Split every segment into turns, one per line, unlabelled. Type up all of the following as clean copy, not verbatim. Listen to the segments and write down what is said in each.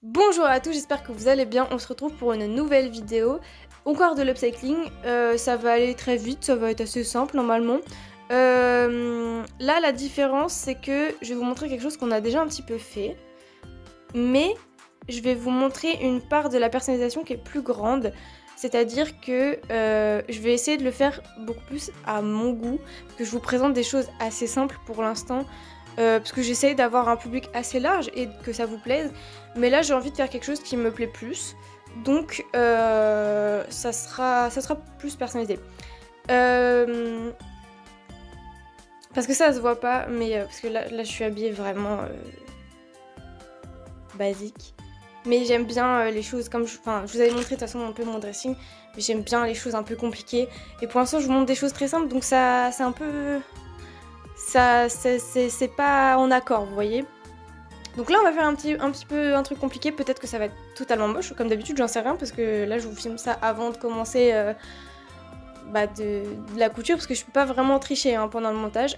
Bonjour à tous, j'espère que vous allez bien. On se retrouve pour une nouvelle vidéo. Encore de l'upcycling, ça va aller très vite, ça va être assez simple normalement. Là, la différence, c'est que je vais vous montrer quelque chose qu'on a déjà un petit peu fait. Mais je vais vous montrer une part de la personnalisation qui est plus grande. C'est-à-dire que je vais essayer de le faire beaucoup plus à mon goût. Parce que je vous présente des choses assez simples pour l'instant. Parce que j'essaye d'avoir un public assez large et que ça vous plaise. Mais là, j'ai envie de faire quelque chose qui me plaît plus. Donc, ça sera plus personnalisé. Parce que ça se voit pas, mais parce que là, je suis habillée vraiment basique. Mais j'aime bien les choses comme je vous avais montré de toute façon un peu mon dressing, mais j'aime bien les choses un peu compliquées. Et pour l'instant, je vous montre des choses très simples, donc ça, c'est un peu, ça, c'est pas en accord, vous voyez. Donc là, on va faire un petit peu un truc compliqué. Peut-être que ça va être totalement moche, comme d'habitude, j'en sais rien parce que là, je vous filme ça avant de commencer de la couture parce que je peux pas vraiment tricher pendant le montage.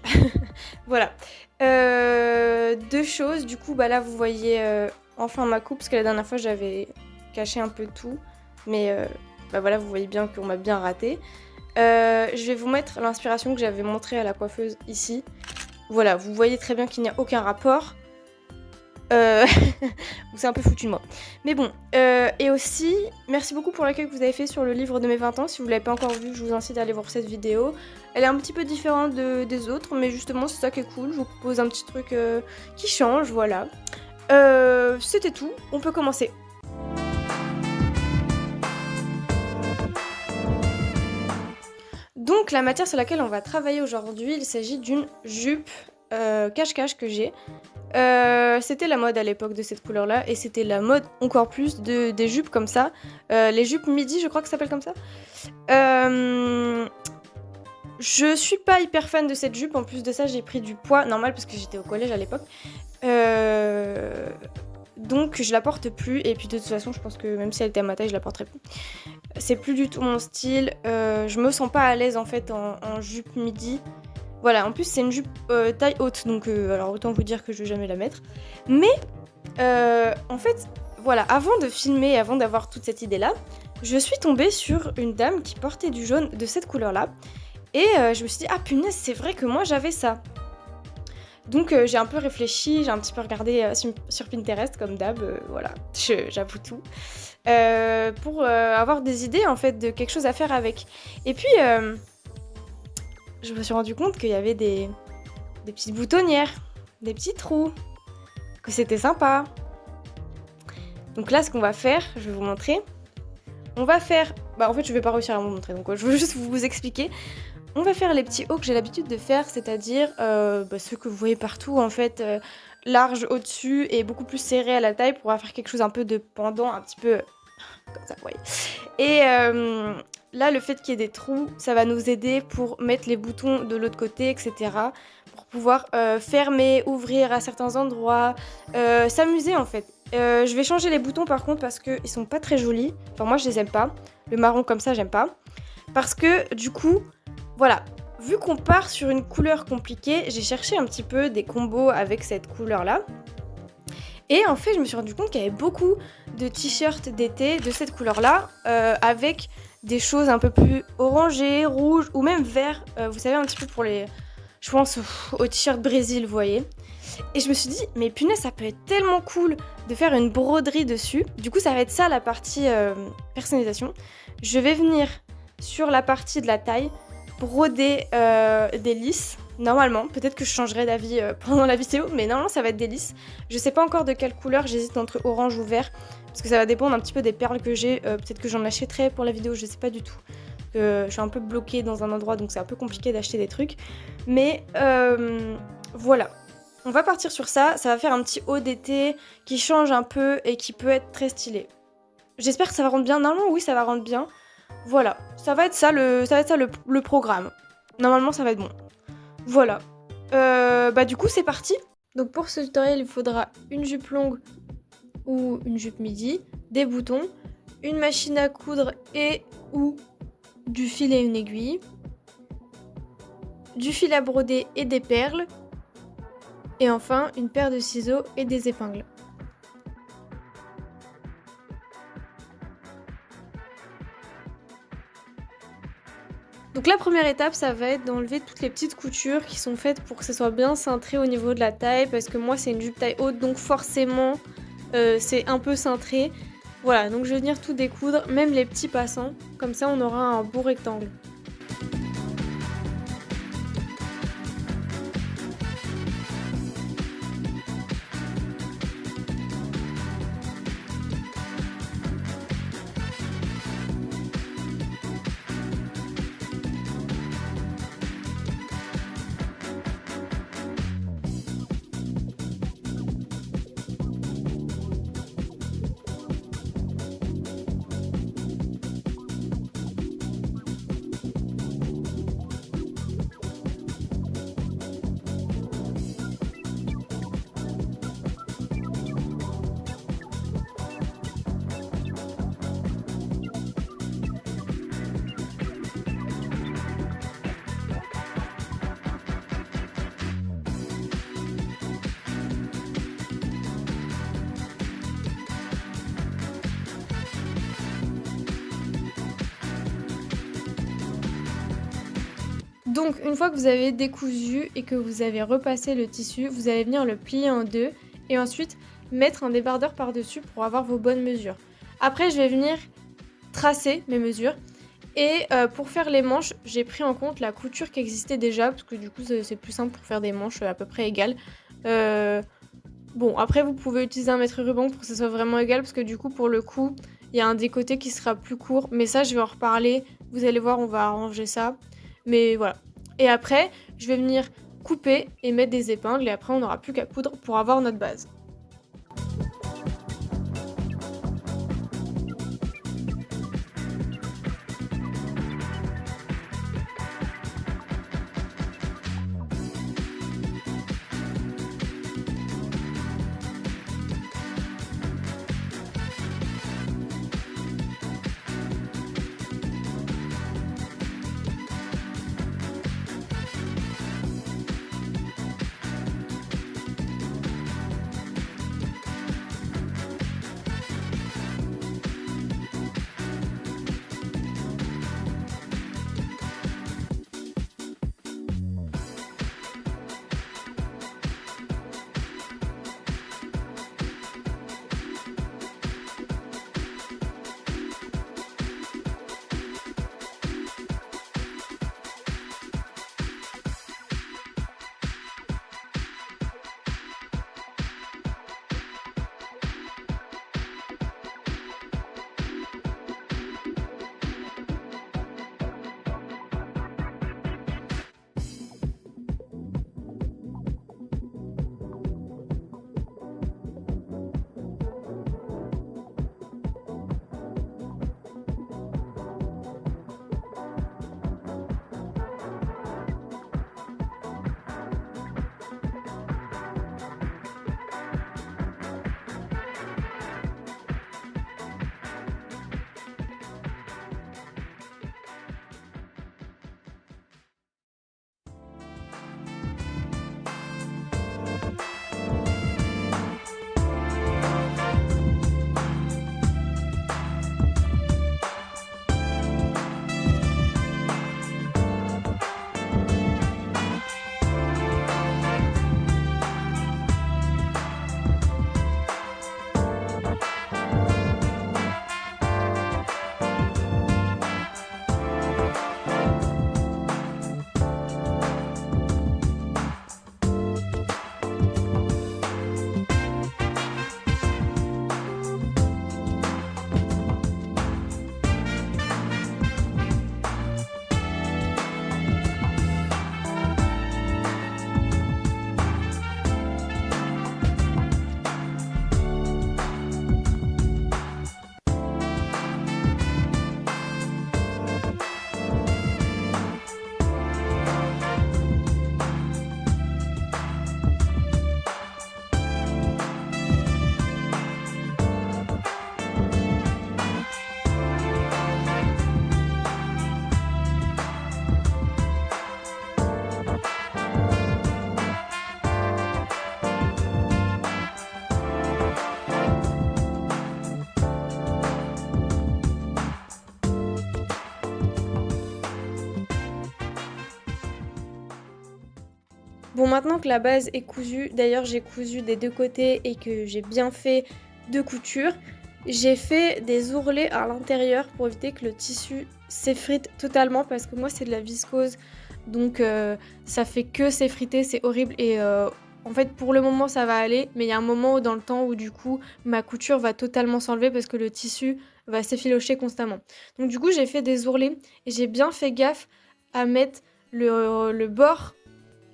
Voilà. Deux choses. Du coup, là, vous voyez enfin ma coupe parce que la dernière fois, j'avais caché un peu tout. Mais voilà, vous voyez bien qu'on m'a bien raté. Je vais vous mettre l'inspiration que j'avais montrée à la coiffeuse ici. Voilà, vous voyez très bien qu'il n'y a aucun rapport. C'est un peu foutu de moi. Mais bon, et aussi, merci beaucoup pour l'accueil que vous avez fait sur le livre de mes 20 ans. Si vous l'avez pas encore vu, je vous incite à aller voir cette vidéo. Elle est un petit peu différente des autres, mais justement, c'est ça qui est cool. Je vous propose un petit truc qui change, voilà. C'était tout, on peut commencer. Donc, la matière sur laquelle on va travailler aujourd'hui, il s'agit d'une jupe cache-cache que j'ai. C'était la mode à l'époque de cette couleur-là, et c'était la mode encore plus des jupes comme ça. Les jupes midi, je crois que ça s'appelle comme ça. Je suis pas hyper fan de cette jupe, en plus de ça, j'ai pris du poids, normal parce que j'étais au collège à l'époque. Donc je la porte plus, et puis de toute façon, je pense que même si elle était à ma taille, je la porterai plus. C'est plus du tout mon style. Je me sens pas à l'aise en fait en jupe midi. Voilà, en plus c'est une jupe taille haute, donc alors autant vous dire que je vais jamais la mettre. Mais en fait, voilà, avant de filmer, avant d'avoir toute cette idée-là, je suis tombée sur une dame qui portait du jaune de cette couleur-là. Et je me suis dit, ah punaise, c'est vrai que moi j'avais ça. Donc j'ai un peu réfléchi, j'ai un petit peu regardé sur Pinterest comme d'hab, voilà, j'avoue tout. Pour avoir des idées en fait de quelque chose à faire avec. Et puis je me suis rendu compte qu'il y avait des petites boutonnières, des petits trous, que c'était sympa. Donc là, ce qu'on va faire, je vais vous montrer. On va faire... en fait, je vais pas réussir à vous montrer, donc je veux juste vous expliquer. On va faire les petits hauts que j'ai l'habitude de faire, c'est-à-dire ceux que vous voyez partout, en fait, large au-dessus et beaucoup plus serré à la taille pour faire quelque chose un peu de pendant, un petit peu comme ça, vous voyez. Et là, le fait qu'il y ait des trous, ça va nous aider pour mettre les boutons de l'autre côté, etc. Pour pouvoir fermer, ouvrir à certains endroits, s'amuser en fait. Je vais changer les boutons par contre parce qu'ils sont pas très jolis. Enfin, moi je les aime pas. Le marron comme ça, j'aime pas. Parce que du coup, voilà. Vu qu'on part sur une couleur compliquée, j'ai cherché un petit peu des combos avec cette couleur-là. Et en fait, je me suis rendu compte qu'il y avait beaucoup de t-shirts d'été de cette couleur-là, avec des choses un peu plus orangées, rouges ou même vert. Vous savez, un petit peu pour les... Je pense aux t-shirts Brésil, vous voyez. Et je me suis dit, mais punaise, ça peut être tellement cool de faire une broderie dessus. Du coup, ça va être ça la partie personnalisation. Je vais venir sur la partie de la taille, broder des lisses. Normalement, peut-être que je changerai d'avis pendant la vidéo, mais normalement ça va être des lisses. Je sais pas encore de quelle couleur, j'hésite entre orange ou vert, parce que ça va dépendre un petit peu des perles que j'ai. Peut-être que j'en achèterai pour la vidéo, je sais pas du tout. Je suis un peu bloquée dans un endroit, donc c'est un peu compliqué d'acheter des trucs. Mais voilà. On va partir sur ça, ça va faire un petit haut d'été qui change un peu et qui peut être très stylé. J'espère que ça va rendre bien. Normalement, oui, ça va rendre bien. Voilà, ça va être ça le programme. Normalement, ça va être bon. Voilà. Du coup, c'est parti. Donc pour ce tutoriel, il faudra une jupe longue ou une jupe midi, des boutons, une machine à coudre et ou du fil et une aiguille, du fil à broder et des perles, et enfin une paire de ciseaux et des épingles.
Donc la première étape, ça va être d'enlever toutes les petites coutures qui sont faites pour que ça soit bien cintré au niveau de la taille, parce que moi c'est une jupe taille haute, donc forcément c'est un peu cintré. Voilà, donc je vais venir tout découdre, même les petits passants, comme ça on aura un beau rectangle. Donc une fois que vous avez décousu et que vous avez repassé le tissu, vous allez venir le plier en deux et ensuite mettre un débardeur par-dessus pour avoir vos bonnes mesures. Après je vais venir tracer mes mesures et pour faire les manches, j'ai pris en compte la couture qui existait déjà parce que du coup c'est plus simple pour faire des manches à peu près égales. Bon, après vous pouvez utiliser un mètre ruban pour que ça soit vraiment égal parce que du coup pour le coup il y a un des côtés qui sera plus court, mais ça je vais en reparler, vous allez voir on va arranger ça, mais voilà. Et après je vais venir couper et mettre des épingles et après on n'aura plus qu'à coudre pour avoir notre base.
Bon, maintenant que la base est cousue, d'ailleurs j'ai cousu des deux côtés et que j'ai bien fait deux coutures, j'ai fait des ourlets à l'intérieur pour éviter que le tissu s'effrite totalement parce que moi c'est de la viscose, donc ça fait que s'effriter, c'est horrible et en fait pour le moment ça va aller, mais il y a un moment dans le temps où du coup ma couture va totalement s'enlever parce que le tissu va s'effilocher constamment. Donc du coup j'ai fait des ourlets et j'ai bien fait gaffe à mettre le bord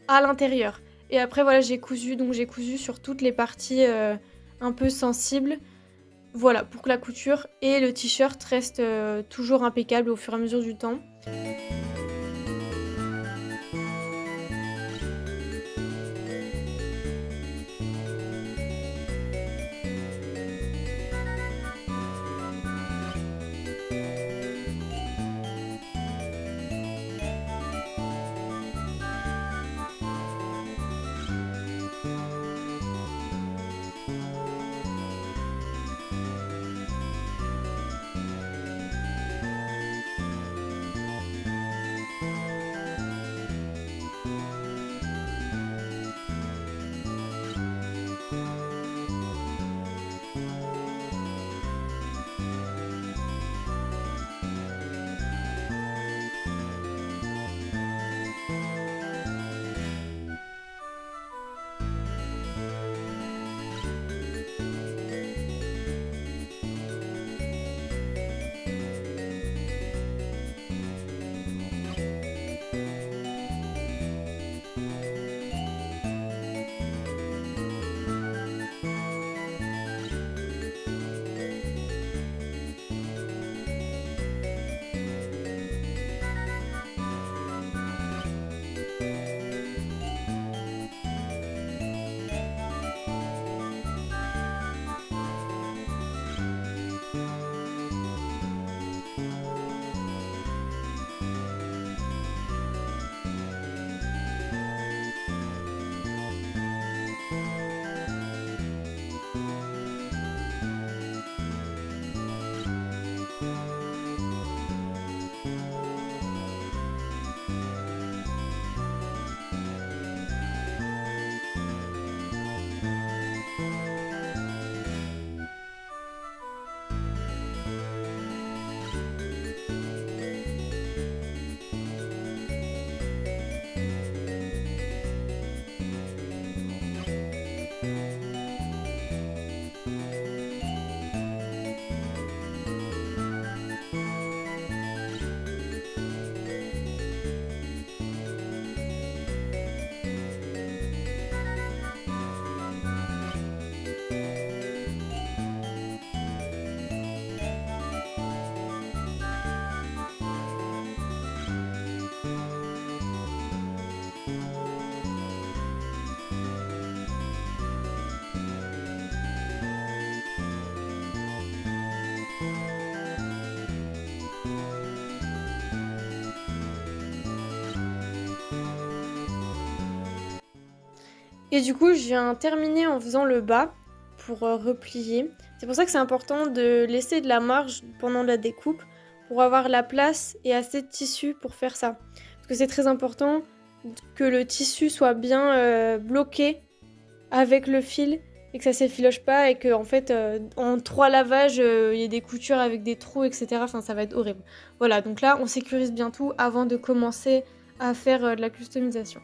à l'intérieur. Et après, voilà, donc j'ai cousu sur toutes les parties un peu sensibles. Voilà, pour que la couture et le t-shirt restent toujours impeccables au fur et à mesure du temps. Et du coup, je viens terminer en faisant le bas pour replier. C'est pour ça que c'est important de laisser de la marge pendant la découpe pour avoir la place et assez de tissu pour faire ça. Parce que c'est très important que le tissu soit bien bloqué avec le fil et que ça s'effiloche pas et que en fait en 3 lavages il y ait des coutures avec des trous, etc. Enfin ça va être horrible. Voilà, donc là on sécurise bien tout avant de commencer à faire de la customisation.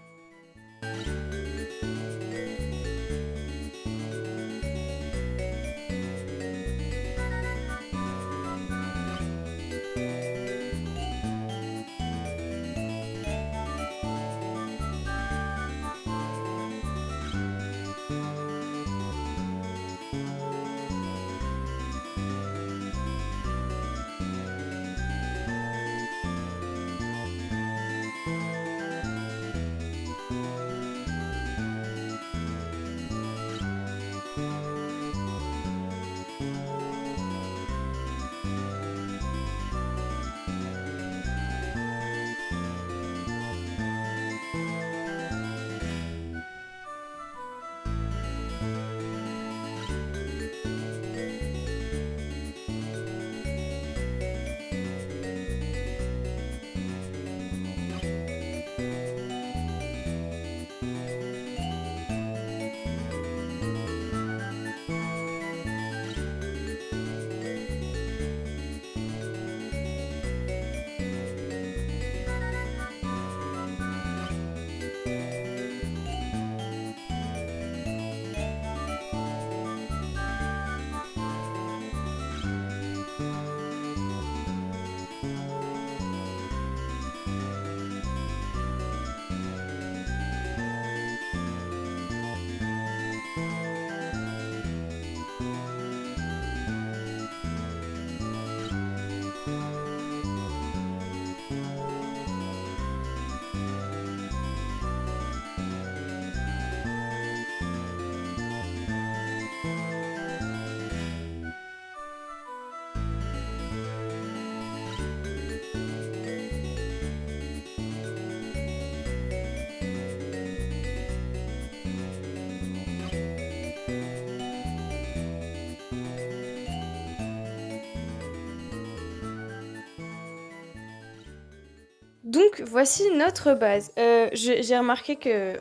Donc voici notre base. J'ai remarqué que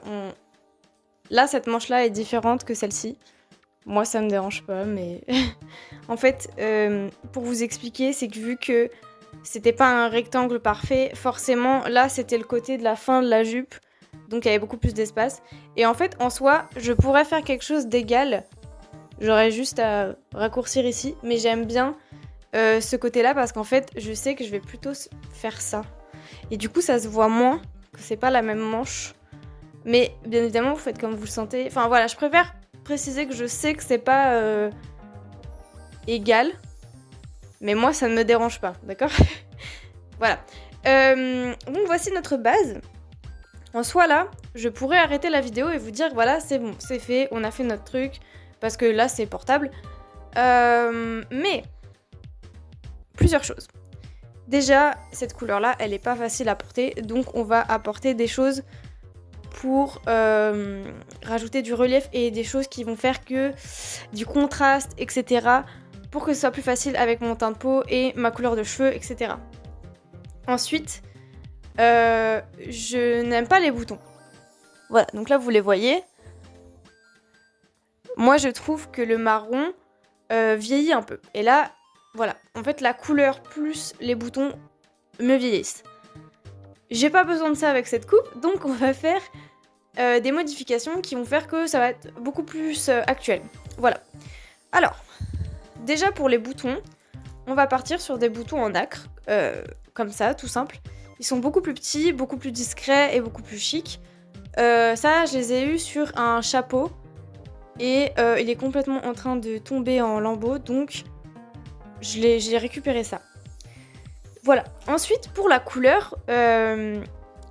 là, cette manche-là est différente que celle-ci. Moi, ça me dérange pas, mais en fait, pour vous expliquer, c'est que vu que c'était pas un rectangle parfait, forcément, là, c'était le côté de la fin de la jupe, donc il y avait beaucoup plus d'espace. Et en fait, en soi, je pourrais faire quelque chose d'égal. J'aurais juste à raccourcir ici, mais j'aime bien ce côté-là parce qu'en fait, je sais que je vais plutôt faire ça. Et du coup, ça se voit moins, que c'est pas la même manche. Mais bien évidemment, vous faites comme vous le sentez. Enfin voilà, je préfère préciser que je sais que c'est pas égal. Mais moi, ça ne me dérange pas, d'accord? Voilà. Donc voici notre base. En soi, là, je pourrais arrêter la vidéo et vous dire, voilà, c'est bon, c'est fait, on a fait notre truc. Parce que là, c'est portable. Mais, plusieurs choses. Déjà, cette couleur-là, elle n'est pas facile à porter. Donc, on va apporter des choses pour rajouter du relief et des choses qui vont faire que du contraste, etc. Pour que ce soit plus facile avec mon teint de peau et ma couleur de cheveux, etc. Ensuite, je n'aime pas les boutons. Voilà, donc là, vous les voyez. Moi, je trouve que le marron vieillit un peu. Et là, voilà. En fait, la couleur plus les boutons me vieillissent. J'ai pas besoin de ça avec cette coupe, donc on va faire des modifications qui vont faire que ça va être beaucoup plus actuel. Voilà. Alors, déjà pour les boutons, on va partir sur des boutons en nacre, comme ça, tout simple. Ils sont beaucoup plus petits, beaucoup plus discrets et beaucoup plus chics. Ça, je les ai eus sur un chapeau. Et il est complètement en train de tomber en lambeaux, donc j'ai récupéré ça. Voilà. Ensuite, pour la couleur,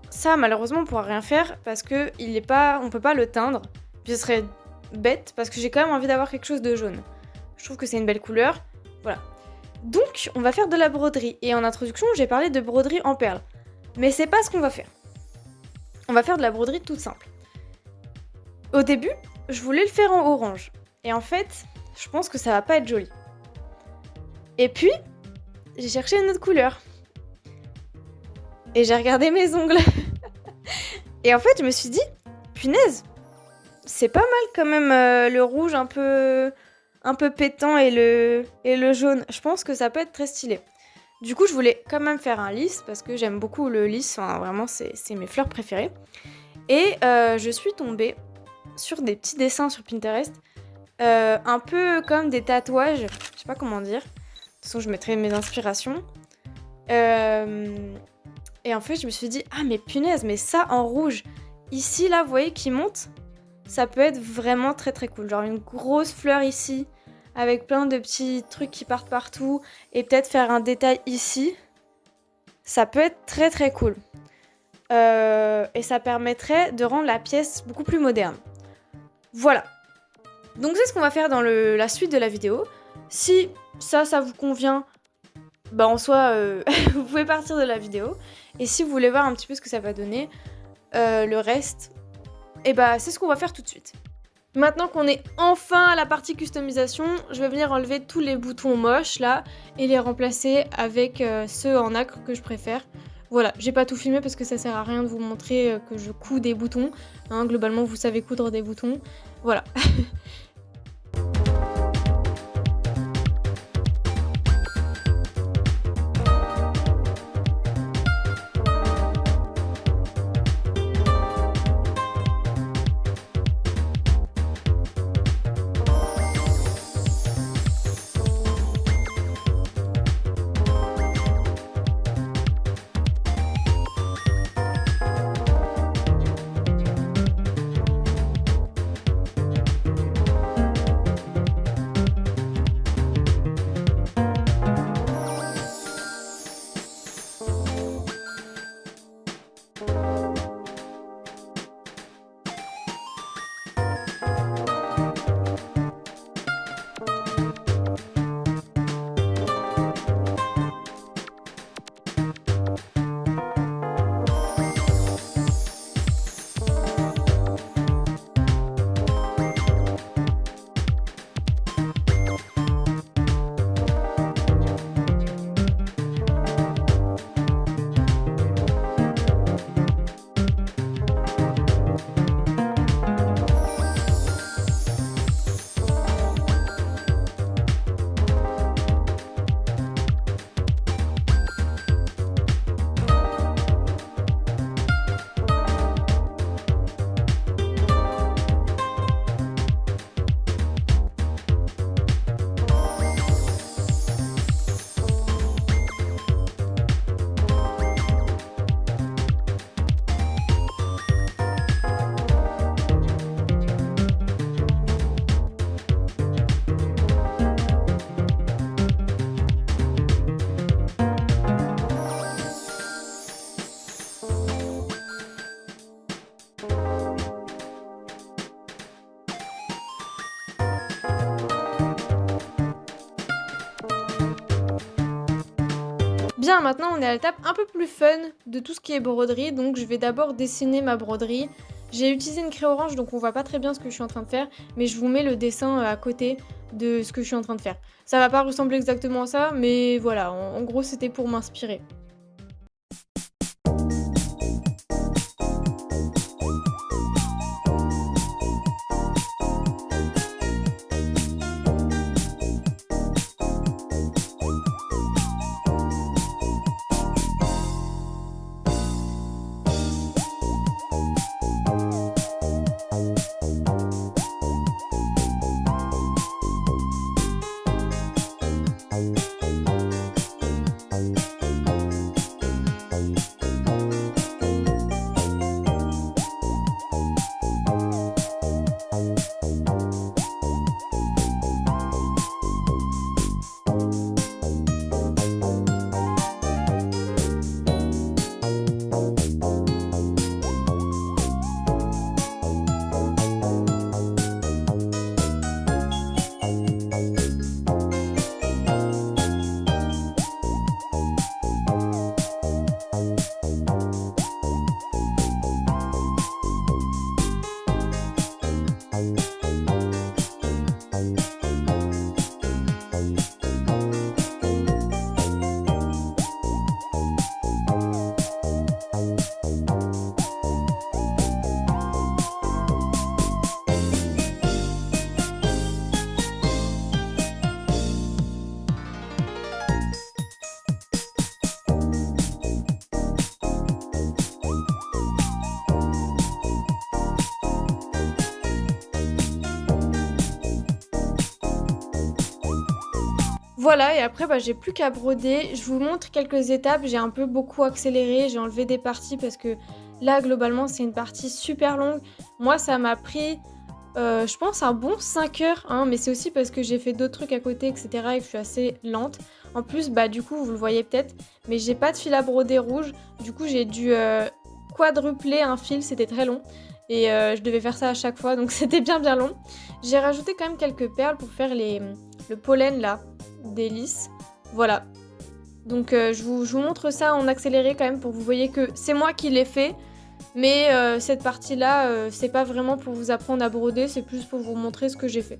ça malheureusement on pourra rien faire parce que on peut pas le teindre. Puis ce serait bête parce que j'ai quand même envie d'avoir quelque chose de jaune. Je trouve que c'est une belle couleur. Voilà. Donc on va faire de la broderie. Et en introduction, j'ai parlé de broderie en perles. Mais c'est pas ce qu'on va faire. On va faire de la broderie toute simple. Au début, je voulais le faire en orange. Et en fait, je pense que ça va pas être joli. Et puis, j'ai cherché une autre couleur. Et j'ai regardé mes ongles. Et en fait, je me suis dit, punaise, c'est pas mal quand même le rouge un peu pétant et le jaune. Je pense que ça peut être très stylé. Du coup, je voulais quand même faire un lisse parce que j'aime beaucoup le lisse. Enfin, vraiment, c'est mes fleurs préférées. Et je suis tombée sur des petits dessins sur Pinterest, un peu comme des tatouages, je sais pas comment dire. De toute façon, je mettrai mes inspirations. Et en fait, je me suis dit, ah mais punaise, mais ça en rouge, ici là, vous voyez qui monte, ça peut être vraiment très très cool. Genre une grosse fleur ici, avec plein de petits trucs qui partent partout, et peut-être faire un détail ici, ça peut être très très cool. Et ça permettrait de rendre la pièce beaucoup plus moderne. Voilà. Donc c'est ce qu'on va faire dans la suite de la vidéo. Si ça vous convient, bah en soi, vous pouvez partir de la vidéo. Et si vous voulez voir un petit peu ce que ça va donner, le reste, et bah c'est ce qu'on va faire tout de suite. Maintenant qu'on est enfin à la partie customisation, je vais venir enlever tous les boutons moches là et les remplacer avec ceux en nacre que je préfère. Voilà, j'ai pas tout filmé parce que ça sert à rien de vous montrer que je couds des boutons. Hein, globalement, vous savez coudre des boutons. Voilà.
Bien, maintenant on est à l'étape un peu plus fun de tout ce qui est broderie, donc je vais d'abord dessiner ma broderie. J'ai utilisé une craie orange, donc on voit pas très bien ce que je suis en train de faire, mais je vous mets le dessin à côté de ce que je suis en train de faire. Ça va pas ressembler exactement à ça, mais voilà, en gros c'était pour m'inspirer. Voilà, et après, j'ai plus qu'à broder. Je vous montre quelques étapes. J'ai un peu beaucoup accéléré, j'ai enlevé des parties parce que là, globalement, c'est une partie super longue. Moi, ça m'a pris, je pense, un bon 5 heures, hein, mais c'est aussi parce que j'ai fait d'autres trucs à côté, etc., et que je suis assez lente. En plus, du coup, vous le voyez peut-être, mais j'ai pas de fil à broder rouge. Du coup, j'ai dû quadrupler un fil, c'était très long. Et je devais faire ça à chaque fois, donc c'était bien bien long. J'ai rajouté quand même quelques perles pour faire le pollen là, des lys. Voilà. Donc je vous montre ça en accéléré quand même pour que vous voyez que c'est moi qui l'ai fait. Mais cette partie-là, c'est pas vraiment pour vous apprendre à broder, c'est plus pour vous montrer ce que j'ai fait.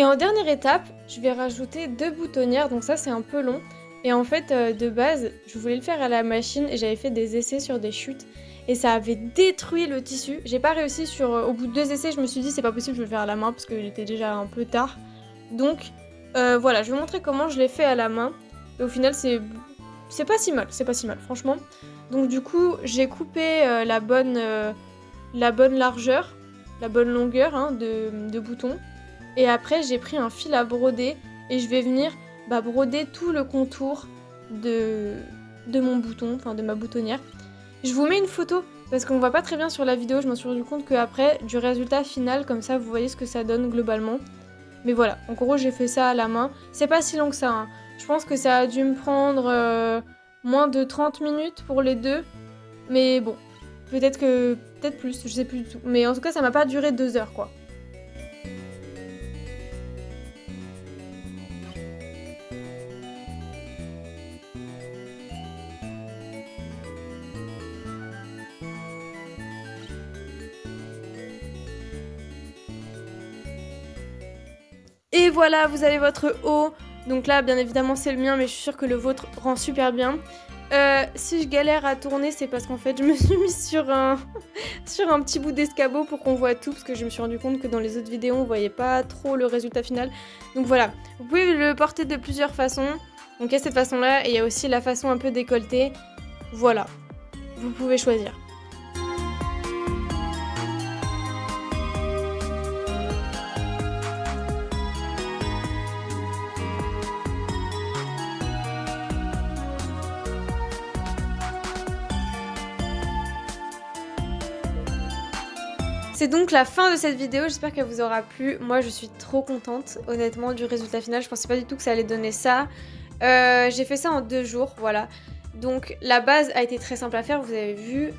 Et en dernière étape, je vais rajouter 2 boutonnières, donc ça c'est un peu long. Et en fait, de base, je voulais le faire à la machine et j'avais fait des essais sur des chutes. Et ça avait détruit le tissu. J'ai pas réussi au bout de 2 essais, je me suis dit c'est pas possible, je vais le faire à la main parce qu'il était déjà un peu tard. Donc voilà, je vais vous montrer comment je l'ai fait à la main. Et au final, c'est pas si mal, franchement. Donc du coup, j'ai coupé la bonne largeur, la bonne longueur hein, de bouton. Et après, j'ai pris un fil à broder et je vais venir broder tout le contour de mon bouton, enfin de ma boutonnière. Je vous mets une photo parce qu'on voit pas très bien sur la vidéo, je m'en suis rendu compte qu'après, du résultat final, comme ça, vous voyez ce que ça donne globalement. Mais voilà, en gros, j'ai fait ça à la main. C'est pas si long que ça, hein. Je pense que ça a dû me prendre moins de 30 minutes pour les deux. Mais bon, peut-être plus, je sais plus du tout. Mais en tout cas, ça m'a pas duré 2 heures, quoi. Et voilà, vous avez votre haut. Donc là, bien évidemment, c'est le mien, mais je suis sûre que le vôtre rend super bien. Si je galère à tourner, c'est parce qu'en fait, je me suis mise sur un petit bout d'escabeau pour qu'on voit tout, parce que je me suis rendu compte que dans les autres vidéos, on voyait pas trop le résultat final. Donc voilà, vous pouvez le porter de plusieurs façons. Donc il y a cette façon-là, et il y a aussi la façon un peu décolletée. Voilà, vous pouvez choisir. C'est donc la fin de cette vidéo, j'espère qu'elle vous aura plu. Moi je suis trop contente honnêtement du résultat final, je pensais pas du tout que ça allait donner ça. J'ai fait ça en 2 jours, voilà. Donc la base a été très simple à faire, vous avez vu,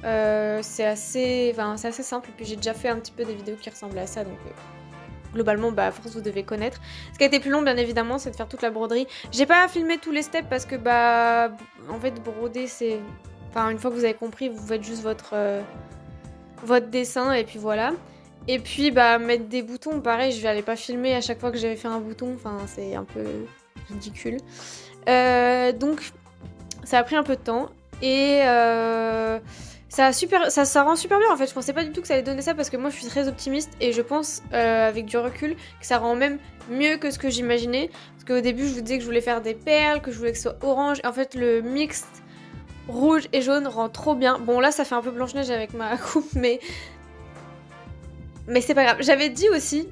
c'est assez simple. Et puis j'ai déjà fait un petit peu des vidéos qui ressemblaient à ça, donc globalement à force vous devez connaître. Ce qui a été plus long bien évidemment c'est de faire toute la broderie. J'ai pas filmé tous les steps parce que en fait broder c'est... Enfin une fois que vous avez compris, vous faites juste votre dessin et puis voilà. Et puis mettre des boutons, pareil, je n'allais pas filmer à chaque fois que j'avais fait un bouton, enfin c'est un peu ridicule. Donc ça a pris un peu de temps et ça rend super bien en fait. Je pensais pas du tout que ça allait donner ça parce que moi je suis très optimiste et je pense avec du recul que ça rend même mieux que ce que j'imaginais. Parce qu'au début je vous disais que je voulais faire des perles, que je voulais que ce soit orange. En fait le mixte rouge et jaune rend trop bien. Bon là ça fait un peu Blanche-Neige avec ma coupe mais c'est pas grave. J'avais dit aussi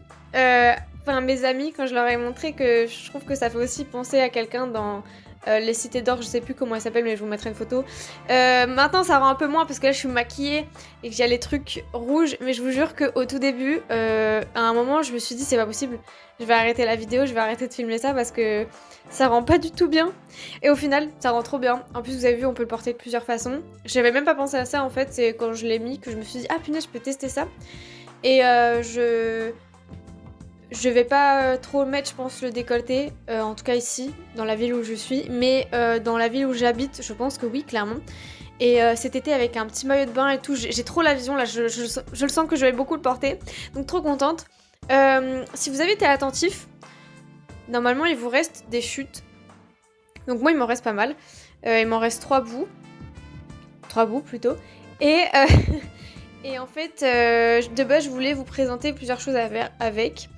mes amis quand je leur ai montré que je trouve que ça fait aussi penser à quelqu'un dans les cités d'or, je sais plus comment elle s'appelle mais je vous mettrai une photo. Maintenant ça rend un peu moins parce que là je suis maquillée et que j'ai les trucs rouges, mais je vous jure qu'au tout début à un moment je me suis dit c'est pas possible, je vais arrêter la vidéo, je vais arrêter de filmer ça parce que ça rend pas du tout bien. Et au final ça rend trop bien. En plus vous avez vu on peut le porter de plusieurs façons. J'avais même pas pensé à ça en fait, c'est quand je l'ai mis que je me suis dit ah punaise je peux tester ça. Et je vais pas trop mettre, je pense, le décolleté, en tout cas ici, dans la ville où je suis, mais dans la ville où j'habite, je pense que oui, clairement. Et cet été, avec un petit maillot de bain et tout, j'ai trop la vision, là, je le sens que je vais beaucoup le porter, donc trop contente. Si vous avez été attentif, normalement, il vous reste des chutes. Donc moi, il m'en reste pas mal. Il m'en reste 3 bouts. 3 bouts, plutôt. Et... Et en fait, de base, je voulais vous présenter plusieurs choses avec.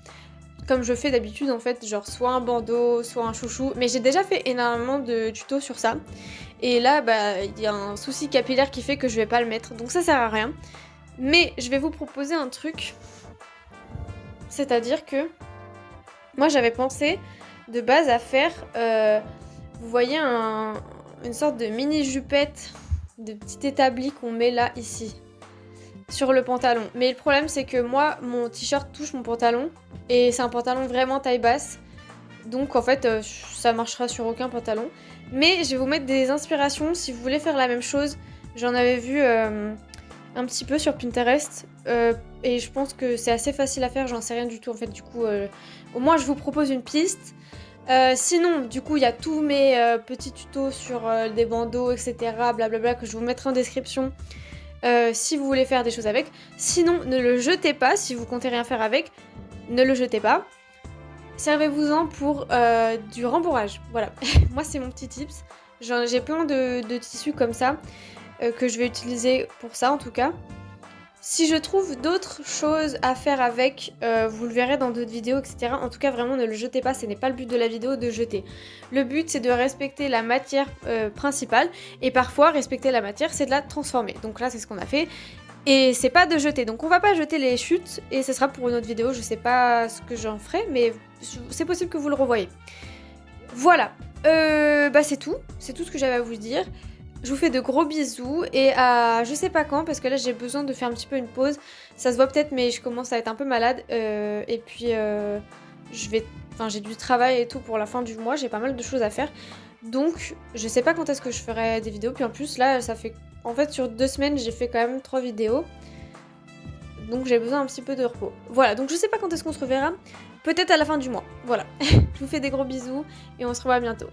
Comme je fais d'habitude, en fait, genre soit un bandeau, soit un chouchou. Mais j'ai déjà fait énormément de tutos sur ça. Et là, il y a un souci capillaire qui fait que je vais pas le mettre. Donc ça sert à rien. Mais je vais vous proposer un truc. C'est-à-dire que moi, j'avais pensé de base à faire, vous voyez, une sorte de mini jupette, de petit établi qu'on met là, ici. Sur le pantalon. Mais le problème c'est que moi mon t-shirt touche mon pantalon et c'est un pantalon vraiment taille basse. Donc en fait ça marchera sur aucun pantalon. Mais je vais vous mettre des inspirations si vous voulez faire la même chose. J'en avais vu un petit peu sur Pinterest et je pense que c'est assez facile à faire, j'en sais rien du tout en fait. Du coup au moins je vous propose une piste. Sinon du coup il y a tous mes petits tutos sur des bandeaux etc. blablabla que je vous mettrai en description. Si vous voulez faire des choses avec. Sinon, ne le jetez pas. Si vous comptez rien faire avec, ne le jetez pas. servez-vous-en pour du rembourrage. Voilà, moi c'est mon petit tips. J'ai plein de tissus comme ça que je vais utiliser pour ça en tout cas. Si je trouve d'autres choses à faire avec, vous le verrez dans d'autres vidéos, etc. En tout cas, vraiment, ne le jetez pas, ce n'est pas le but de la vidéo de jeter. Le but, c'est de respecter la matière principale, et parfois, respecter la matière, c'est de la transformer. Donc là, c'est ce qu'on a fait, et c'est pas de jeter. Donc on va pas jeter les chutes, et ce sera pour une autre vidéo, je sais pas ce que j'en ferai, mais c'est possible que vous le revoyez. Voilà, c'est tout ce que j'avais à vous dire. Je vous fais de gros bisous et à je sais pas quand parce que là j'ai besoin de faire un petit peu une pause. Ça se voit peut-être mais je commence à être un peu malade et puis j'ai du travail et tout pour la fin du mois, j'ai pas mal de choses à faire. Donc je sais pas quand est-ce que je ferai des vidéos. Puis en plus là ça fait en fait sur 2 semaines j'ai fait quand même 3 vidéos. Donc j'ai besoin un petit peu de repos. Voilà, donc je sais pas quand est-ce qu'on se reverra. Peut-être à la fin du mois. Voilà. Je vous fais des gros bisous et on se revoit bientôt.